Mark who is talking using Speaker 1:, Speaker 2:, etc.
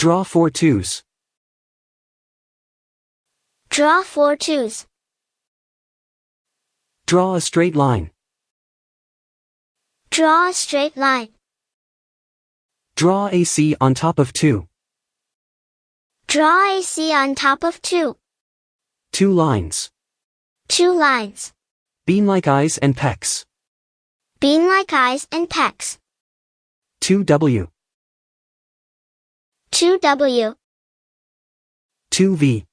Speaker 1: Draw 4 twos.
Speaker 2: Draw 4 twos.
Speaker 1: Draw a straight line.
Speaker 2: Draw a straight line.
Speaker 1: Draw AC on top of 2.
Speaker 2: Draw AC on top of 2.
Speaker 1: 2 lines.
Speaker 2: 2 lines.
Speaker 1: Bean-like eyes and pecks.
Speaker 2: Bean-like eyes and pecks.
Speaker 1: 2W.
Speaker 2: 2W.
Speaker 1: 2V.